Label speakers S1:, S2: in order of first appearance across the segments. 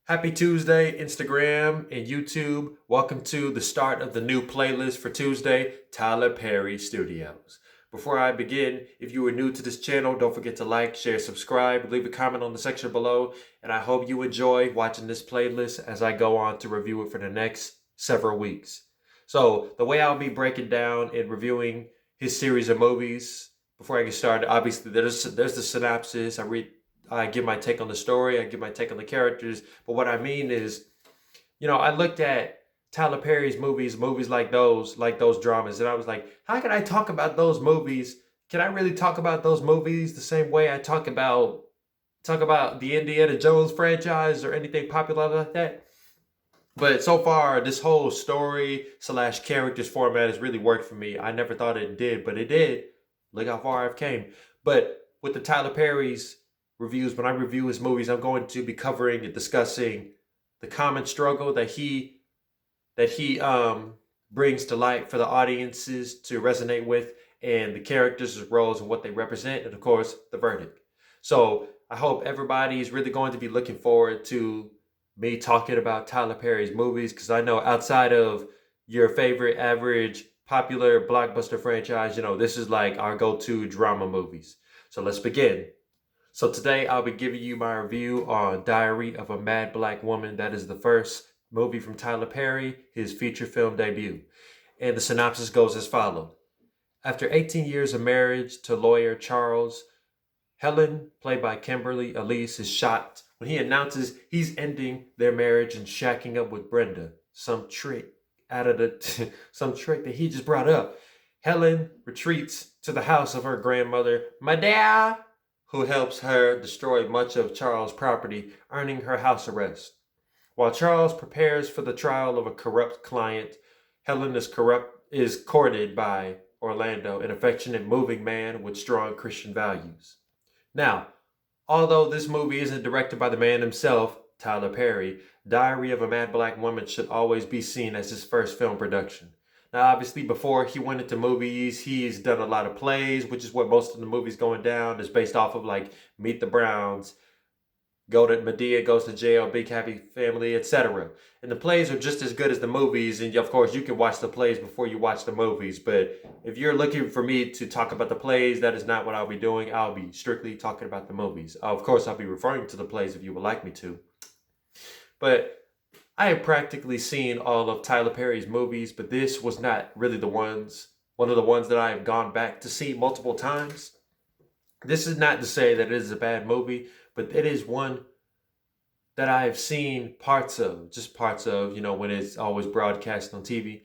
S1: Happy Tuesday, Instagram and YouTube. Welcome to the start of the new playlist for Tuesday, Tyler Perry Studios. Before I begin, if you are new to this channel, don't forget to like, share, subscribe, leave a comment on the section below, and I hope you enjoy watching this playlist as I go on to review it for the next several weeks. So, the way I'll be breaking down and reviewing his series of movies, before I get started, obviously there's the synopsis. I give my take on the story, I give my take on the characters. But what I mean is, I looked at Tyler Perry's movies like those dramas, and I was like, how can I talk about those movies? Can I really talk about those movies the same way I talk about the Indiana Jones franchise or anything popular like that? But so far, this whole story slash characters format has really worked for me. I never thought it did, but it did. Look how far I've came. But with the Tyler Perry's reviews, when I review his movies, I'm going to be covering and discussing the common struggle that he brings to light for the audiences to resonate with, and the characters' roles and what they represent, and of course, the verdict. So I hope everybody is really going to be looking forward to me talking about Tyler Perry's movies, because I know outside of your favorite average popular blockbuster franchise, this is like our go-to drama movies. So let's begin. So today I'll be giving you my review on Diary of a Mad Black Woman. That is the first movie from Tyler Perry, his feature film debut. And the synopsis goes as follows. After 18 years of marriage to lawyer Charles, Helen, played by Kimberly Elise, is shocked when he announces he's ending their marriage and shacking up with Brenda. Some trick that he just brought up. Helen retreats to the house of her grandmother, Madea, who helps her destroy much of Charles' property, earning her house arrest. While Charles prepares for the trial of a corrupt client, Helen is courted by Orlando, an affectionate, moving man with strong Christian values. Now, although this movie isn't directed by the man himself, Tyler Perry, Diary of a Mad Black Woman should always be seen as his first film production. Now, obviously, before he went into movies, he's done a lot of plays, which is what most of the movies going down is based off of, like Meet the Browns, Madea Goes to Jail, Big Happy Family, etc. And the plays are just as good as the movies, and of course, you can watch the plays before you watch the movies. But if you're looking for me to talk about the plays, that is not what I'll be doing. I'll be strictly talking about the movies. Of course, I'll be referring to the plays if you would like me to. But I have practically seen all of Tyler Perry's movies, but this was not really one of the ones that I have gone back to see multiple times. This is not to say that it is a bad movie, but it is one that I have seen just parts of, when it's always broadcast on TV.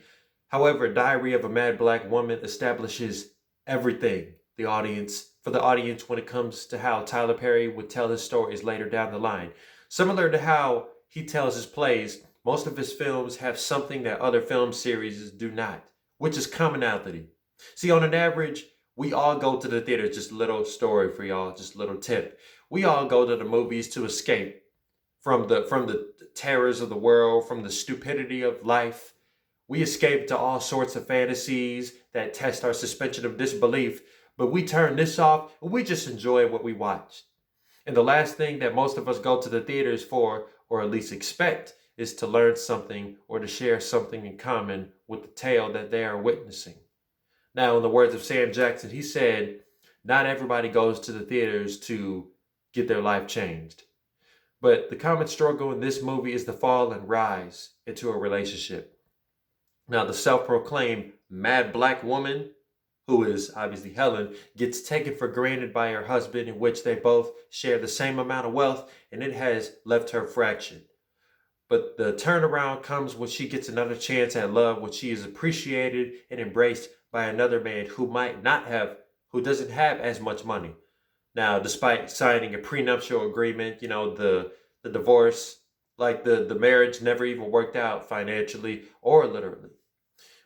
S1: However, Diary of a Mad Black Woman establishes everything for the audience when it comes to how Tyler Perry would tell his stories later down the line. Similar to how he tells his plays, most of his films have something that other film series do not, which is commonality. See, on an average, we all go to the theater, just a little story for y'all, just a little tip. We all go to the movies to escape from the terrors of the world, from the stupidity of life. We escape to all sorts of fantasies that test our suspension of disbelief, but we turn this off and we just enjoy what we watch. And the last thing that most of us go to the theaters for, or at least expect, is to learn something or to share something in common with the tale that they are witnessing. Now, in the words of Sam Jackson, he said, not everybody goes to the theaters to get their life changed. But the common struggle in this movie is the fall and rise into a relationship. Now, the self-proclaimed mad black woman, who is obviously Helen, gets taken for granted by her husband, in which they both share the same amount of wealth, and it has left her fractured. But the turnaround comes when she gets another chance at love, when she is appreciated and embraced by another man who doesn't have as much money. Now, despite signing a prenuptial agreement, the divorce, like the marriage never even worked out financially or literally.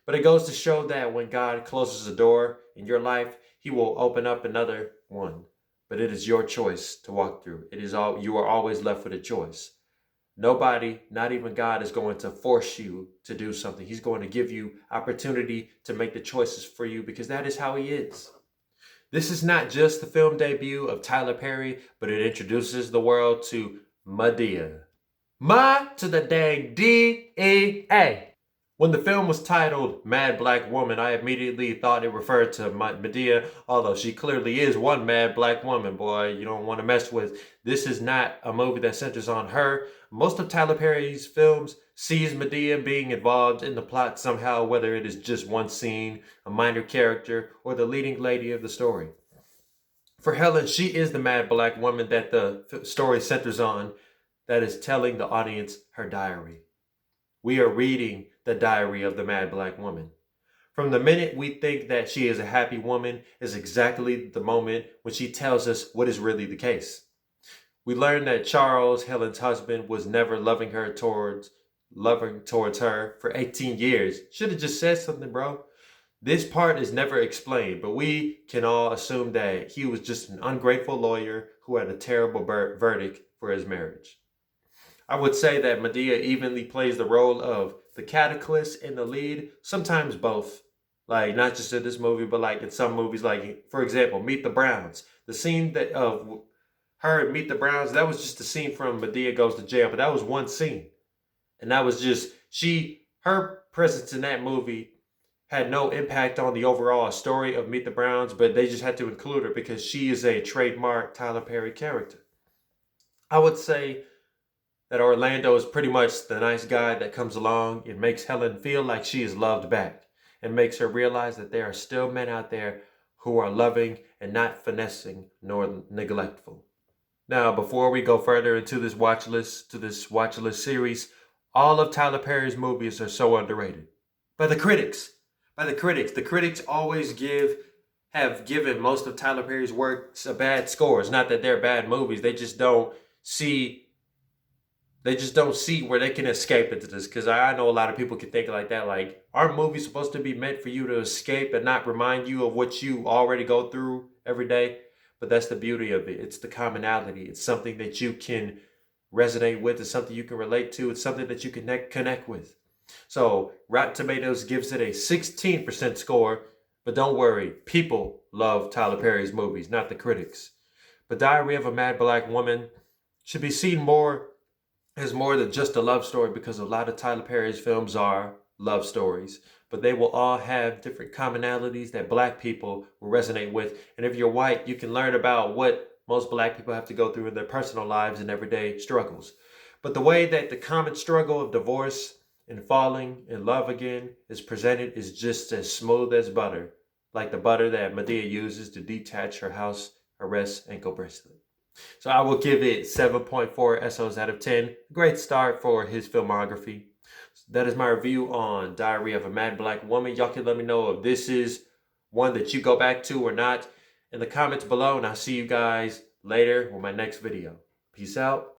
S1: But it goes to show that when God closes a door in your life, he will open up another one. But it is your choice to walk through. You are always left with a choice. Nobody, not even God, is going to force you to do something. He's going to give you opportunity to make the choices for you, because that is how he is. This is not just the film debut of Tyler Perry, but it introduces the world to Madea. Ma to the dang D-E-A. When the film was titled Mad Black Woman, I immediately thought it referred to Madea, although she clearly is one mad black woman, boy, you don't want to mess with. This is not a movie that centers on her. Most of Tyler Perry's films sees Madea being involved in the plot somehow, whether it is just one scene, a minor character, or the leading lady of the story. For Helen, she is the mad black woman that the story centers on, that is telling the audience her diary. We are reading the diary of the mad black woman. From the minute we think that she is a happy woman is exactly the moment when she tells us what is really the case. We learn that Charles, Helen's husband, was never loving towards her for 18 years. Should have just said something, bro. This part is never explained, but we can all assume that he was just an ungrateful lawyer who had a terrible verdict for his marriage. I would say that Madea evenly plays the role of the cataclysm in the lead, sometimes both. Like, not just in this movie, but like in some movies, like, for example, Meet the Browns. The scene that of her at Meet the Browns, that was just the scene from Madea Goes to Jail, but that was one scene. And that was just, her presence in that movie had no impact on the overall story of Meet the Browns, but they just had to include her because she is a trademark Tyler Perry character. I would say that Orlando is pretty much the nice guy that comes along and makes Helen feel like she is loved back and makes her realize that there are still men out there who are loving and not finessing nor neglectful. Now, before we go further into this watch list series, all of Tyler Perry's movies are so underrated. By the critics. The critics always have given most of Tyler Perry's works a bad score. It's not that they're bad movies. They just don't see where they can escape into this. Because I know a lot of people can think like that. Like, aren't movies supposed to be meant for you to escape and not remind you of what you already go through every day? But that's the beauty of it. It's the commonality. It's something that you can resonate with. It's something you can relate to. It's something that you can connect with. So Rotten Tomatoes gives it a 16% score. But don't worry, people love Tyler Perry's movies, not the critics. But Diary of a Mad Black Woman should be seen more as more than just a love story, because a lot of Tyler Perry's films are love stories, but they will all have different commonalities that black people will resonate with. And if you're white, you can learn about what most black people have to go through in their personal lives and everyday struggles. But the way that the common struggle of divorce and falling in love again is presented is just as smooth as butter, like the butter that Madea uses to detach her house arrest ankle bracelet. So I will give it 7.4 SOs out of 10. Great start for his filmography. That is my review on Diary of a Mad Black Woman. Y'all can let me know if this is one that you go back to or not in the comments below. And I'll see you guys later with my next video. Peace out.